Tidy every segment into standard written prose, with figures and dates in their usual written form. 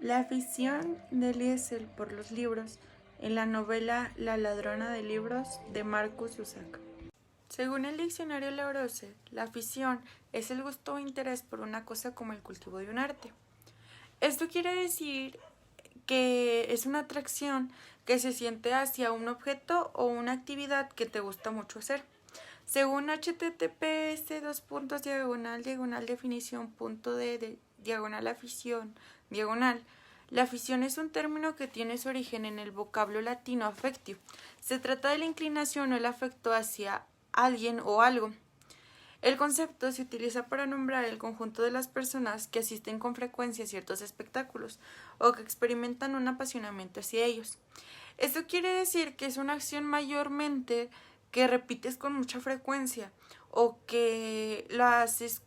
La afición de Liesel por los libros en la novela La ladrona de libros de Marcus Zusak. Según el diccionario Larousse, la afición es el gusto o interés por una cosa como el cultivo de un arte. Esto quiere decir que es una atracción que se siente hacia un objeto o una actividad que te gusta mucho hacer. Según https://definición.de/afición, la afición es un término que tiene su origen en el vocablo latino affectio. Se trata de la inclinación o el afecto hacia alguien o algo. El concepto se utiliza para nombrar el conjunto de las personas que asisten con frecuencia a ciertos espectáculos o que experimentan un apasionamiento hacia ellos. Esto quiere decir que es una acción mayormente que repites con mucha frecuencia o que la haces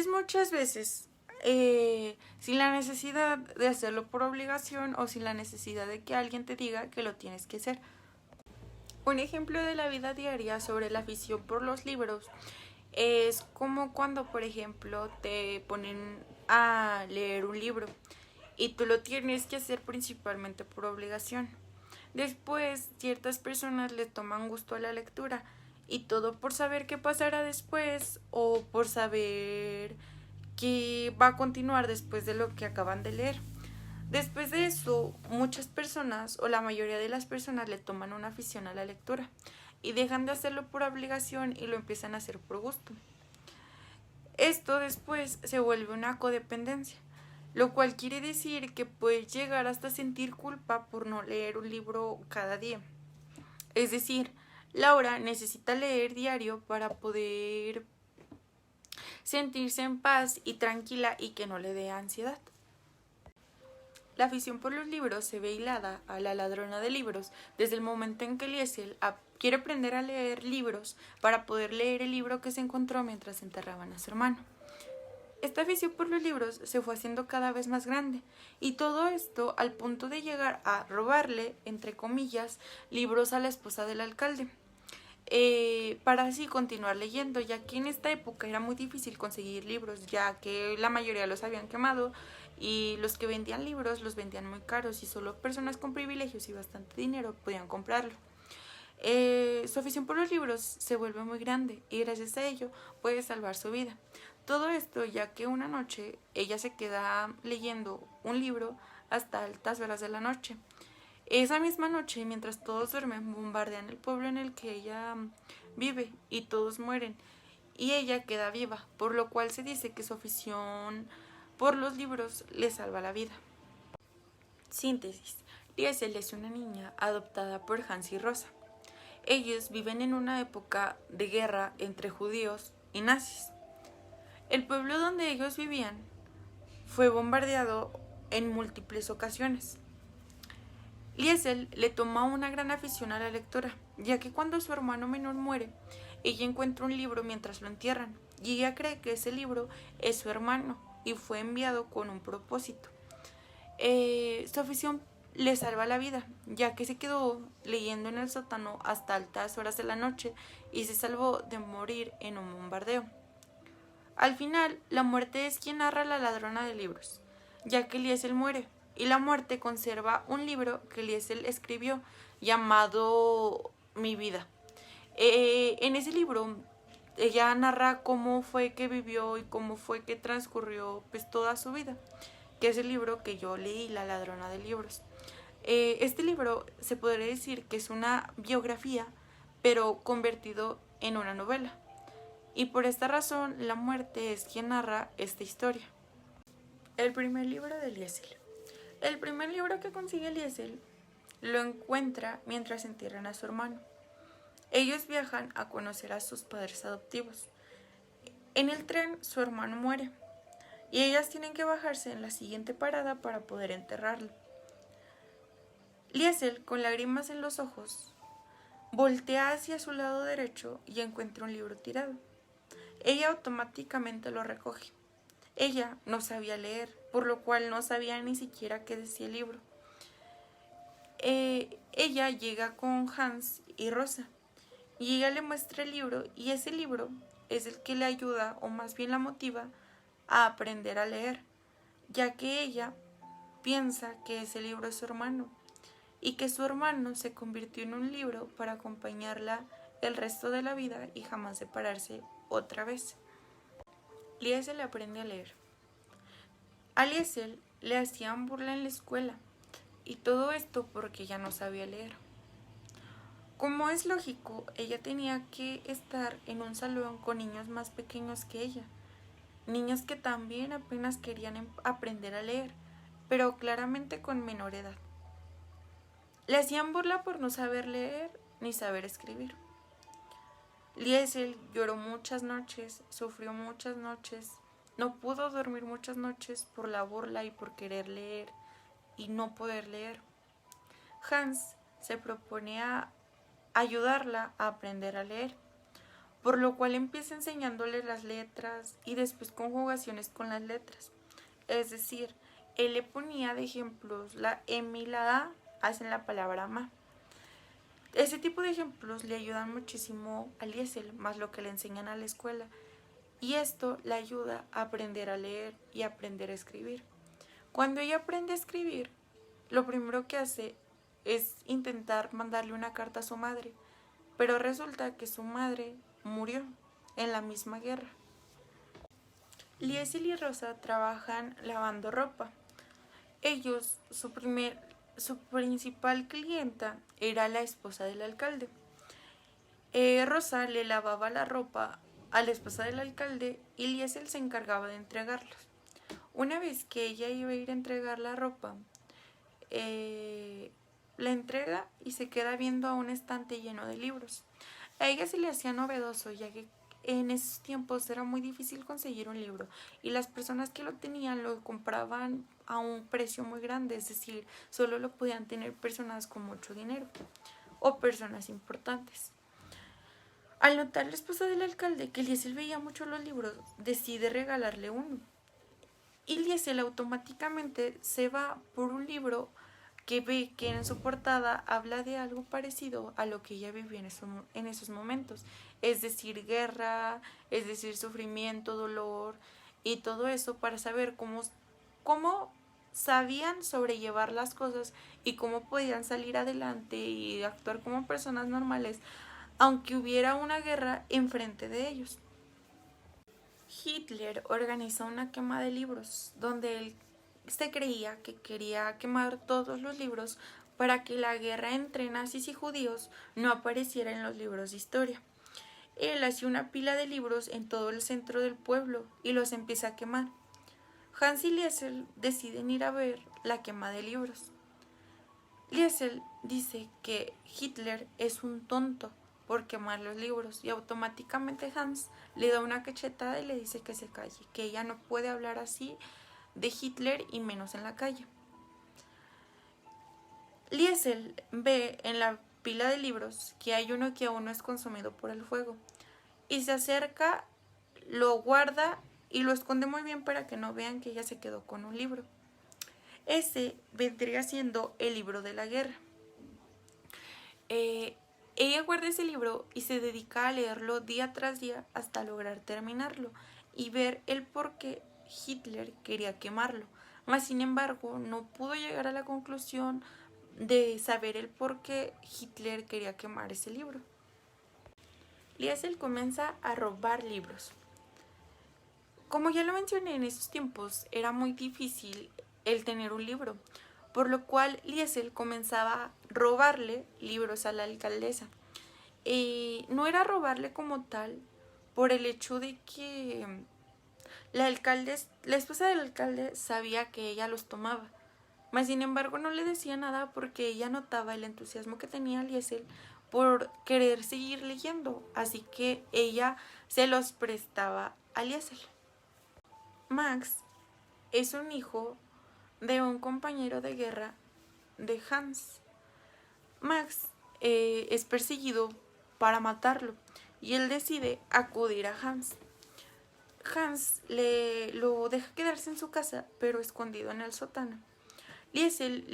muchas veces sin la necesidad de hacerlo por obligación o sin la necesidad de que alguien te diga que lo tienes que hacer. Un ejemplo de la vida diaria sobre la afición por los libros es como cuando, por ejemplo, te ponen a leer un libro y tú lo tienes que hacer principalmente por obligación. Después, ciertas personas le toman gusto a la lectura y todo por saber qué pasará después o por saber qué va a continuar después de lo que acaban de leer. Después de eso, muchas personas o la mayoría de las personas le toman una afición a la lectura y dejan de hacerlo por obligación y lo empiezan a hacer por gusto. Esto después se vuelve una codependencia, lo cual quiere decir que puedes llegar hasta sentir culpa por no leer un libro cada día. Es decir, Laura necesita leer diario para poder sentirse en paz y tranquila y que no le dé ansiedad. La afición por los libros se ve hilada a la ladrona de libros desde el momento en que Liesel quiere aprender a leer libros para poder leer el libro que se encontró mientras enterraban a su hermano. Esta afición por los libros se fue haciendo cada vez más grande, y todo esto al punto de llegar a robarle, entre comillas, libros a la esposa del alcalde, para así continuar leyendo, ya que en esta época era muy difícil conseguir libros, ya que la mayoría los habían quemado y los que vendían libros los vendían muy caros y solo personas con privilegios y bastante dinero podían comprarlo. Su afición por los libros se vuelve muy grande y gracias a ello puede salvar su vida. Todo esto ya que una noche ella se queda leyendo un libro hasta altas horas de la noche. Esa misma noche, mientras todos duermen, bombardean el pueblo en el que ella vive y todos mueren y ella queda viva, por lo cual se dice que su afición por los libros le salva la vida. Síntesis. Liesel es una niña adoptada por Hans y Rosa. Ellos viven en una época de guerra entre judíos y nazis. El pueblo donde ellos vivían fue bombardeado en múltiples ocasiones. Liesel le toma una gran afición a la lectura, ya que cuando su hermano menor muere, ella encuentra un libro mientras lo entierran, y ella cree que ese libro es su hermano y fue enviado con un propósito. Su afición le salva la vida, ya que se quedó leyendo en el sótano hasta altas horas de la noche y se salvó de morir en un bombardeo. Al final, la muerte es quien narra la ladrona de libros, ya que Liesel muere, y la muerte conserva un libro que Liesel escribió llamado Mi vida. En ese libro ella narra cómo fue que vivió y cómo fue que transcurrió pues toda su vida, que es el libro que yo leí, La ladrona de libros. Este libro se podría decir que es una biografía, pero convertido en una novela. Y por esta razón, la muerte es quien narra esta historia. El primer libro de Liesel. El primer libro que consigue Liesel lo encuentra mientras entierran a su hermano. Ellos viajan a conocer a sus padres adoptivos. En el tren, su hermano muere y ellas tienen que bajarse en la siguiente parada para poder enterrarlo. Liesel, con lágrimas en los ojos, voltea hacia su lado derecho y encuentra un libro tirado. Ella automáticamente lo recoge. Ella no sabía leer, por lo cual no sabía ni siquiera qué decía el libro. Ella llega con Hans y Rosa y ella le muestra el libro, y ese libro es el que le ayuda, o más bien la motiva, a aprender a leer. ya que ella piensa que ese libro es su hermano y que su hermano se convirtió en un libro para acompañarla el resto de la vida y jamás separarse otra vez. Liesel aprende a leer. A Liesel le hacían burla en la escuela, y todo esto porque ella no sabía leer. Como es lógico, ella tenía que estar en un salón con niños más pequeños que ella, niños que también apenas querían aprender a leer, pero claramente con menor edad. Le hacían burla por no saber leer ni saber escribir. Liesel lloró muchas noches, sufrió muchas noches, no pudo dormir muchas noches por la burla y por querer leer y no poder leer. Hans se propone a ayudarla a aprender a leer, por lo cual empieza enseñándole las letras y después conjugaciones con las letras. Es decir, él le ponía de ejemplos la M y la A hacen la palabra ma. Ese tipo de ejemplos le ayudan muchísimo a Liesel, más lo que le enseñan a la escuela, y esto le ayuda a aprender a leer y a aprender a escribir. Cuando ella aprende a escribir, lo primero que hace es intentar mandarle una carta a su madre, pero resulta que su madre murió en la misma guerra. Liesel y Rosa trabajan lavando ropa. Ellos, su principal clienta era la esposa del alcalde. Rosa le lavaba la ropa a la esposa del alcalde y Liesel se encargaba de entregarlos. Una vez que ella iba a ir a entregar la ropa, la entrega y se queda viendo a un estante lleno de libros. A ella se le hacía novedoso, ya que en esos tiempos era muy difícil conseguir un libro y las personas que lo tenían lo compraban a un precio muy grande, es decir, solo lo podían tener personas con mucho dinero o personas importantes. Al notar la esposa del alcalde que Liesel veía mucho los libros, decide regalarle uno. Y Liesel automáticamente se va por un libro que ve que en su portada habla de algo parecido a lo que ella vivía en esos momentos. Es decir, guerra, es decir, sufrimiento, dolor y todo eso para saber cómo sabían sobrellevar las cosas y cómo podían salir adelante y actuar como personas normales, aunque hubiera una guerra enfrente de ellos. Hitler organizó una quema de libros donde él se creía que quería quemar todos los libros para que la guerra entre nazis y judíos no apareciera en los libros de historia. Él hacía una pila de libros en todo el centro del pueblo y los empieza a quemar. Hans y Liesel deciden ir a ver la quema de libros. Liesel dice que Hitler es un tonto por quemar los libros y automáticamente Hans le da una cachetada y le dice que se calle, que ella no puede hablar así de Hitler y menos en la calle. Liesel ve en la pila de libros que hay uno que aún no es consumido por el fuego y se acerca, lo guarda y lo esconde muy bien para que no vean que ella se quedó con un libro. Ese vendría siendo el libro de la guerra. Ella guarda ese libro y se dedica a leerlo día tras día hasta lograr terminarlo y ver el por qué Hitler quería quemarlo. Mas, sin embargo, no pudo llegar a la conclusión de saber el por qué Hitler quería quemar ese libro. Liesel comienza a robar libros. Como ya lo mencioné, en esos tiempos era muy difícil el tener un libro, por lo cual Liesel comenzaba a robarle libros a la alcaldesa. No era robarle como tal, por el hecho de que la esposa del alcalde sabía que ella los tomaba, mas sin embargo no le decía nada porque ella notaba el entusiasmo que tenía Liesel por querer seguir leyendo, así que ella se los prestaba a Liesel. Max es un hijo de un compañero de guerra de Hans. Max es perseguido para matarlo y él decide acudir a Hans. Hans lo deja quedarse en su casa, pero escondido en el sótano. Liesel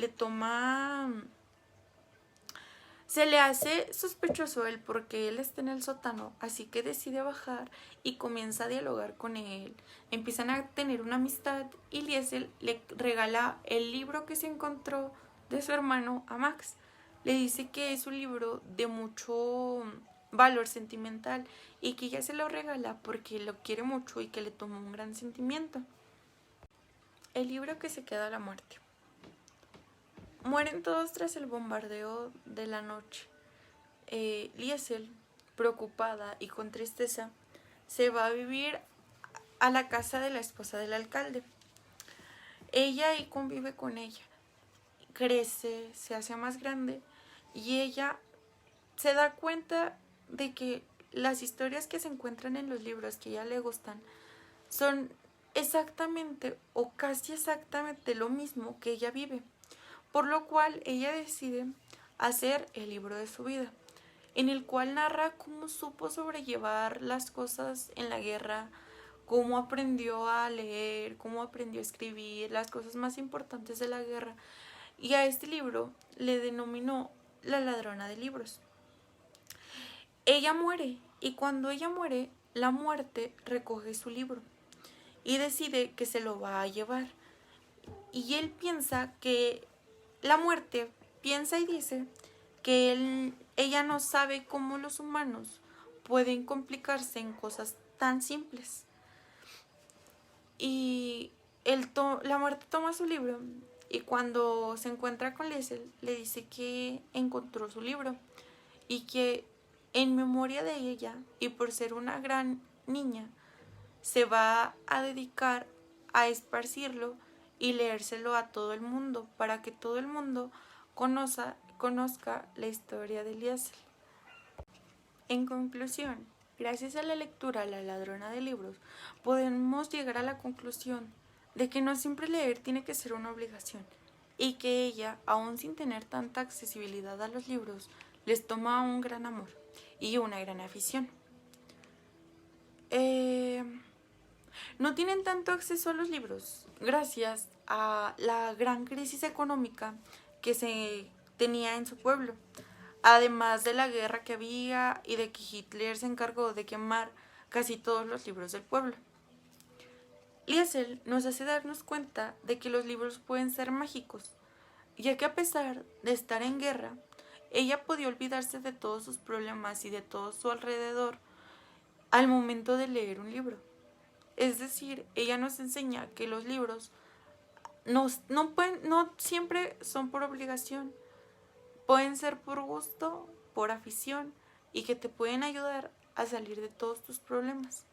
Se le hace sospechoso el por qué él está en el sótano, así que decide bajar y comienza a dialogar con él. Empiezan a tener una amistad y Liesel le regala el libro que se encontró de su hermano a Max. Le dice que es un libro de mucho valor sentimental y que ella se lo regala porque lo quiere mucho y que le tomó un gran sentimiento. El libro que se queda a la muerte. Mueren todos tras el bombardeo de la noche. Liesel, preocupada y con tristeza, se va a vivir a la casa de la esposa del alcalde. Ella ahí convive con ella. Crece, se hace más grande y ella se da cuenta de que las historias que se encuentran en los libros que a ella le gustan son exactamente o casi exactamente lo mismo que ella vive. Por lo cual ella decide hacer el libro de su vida, en el cual narra cómo supo sobrellevar las cosas en la guerra, cómo aprendió a leer, cómo aprendió a escribir, las cosas más importantes de la guerra. Y a este libro le denominó La ladrona de libros. Ella muere y cuando ella muere, la muerte recoge su libro y decide que se lo va a llevar. Y él piensa que la muerte piensa y dice que ella no sabe cómo los humanos pueden complicarse en cosas tan simples. Y la muerte toma su libro y cuando se encuentra con Liesel le dice que encontró su libro y que en memoria de ella y por ser una gran niña se va a dedicar a esparcirlo y leérselo a todo el mundo para que todo el mundo conozca la historia de Liesel. En conclusión, gracias a la lectura La ladrona de libros, podemos llegar a la conclusión de que no siempre leer tiene que ser una obligación y que ella, aún sin tener tanta accesibilidad a los libros, les toma un gran amor y una gran afición. No tienen tanto acceso a los libros gracias a la gran crisis económica que se tenía en su pueblo, además de la guerra que había y de que Hitler se encargó de quemar casi todos los libros del pueblo. Liesel nos hace darnos cuenta de que los libros pueden ser mágicos, ya que a pesar de estar en guerra, ella podía olvidarse de todos sus problemas y de todo su alrededor al momento de leer un libro. Es decir, ella nos enseña que los libros no siempre son por obligación, pueden ser por gusto, por afición y que te pueden ayudar a salir de todos tus problemas.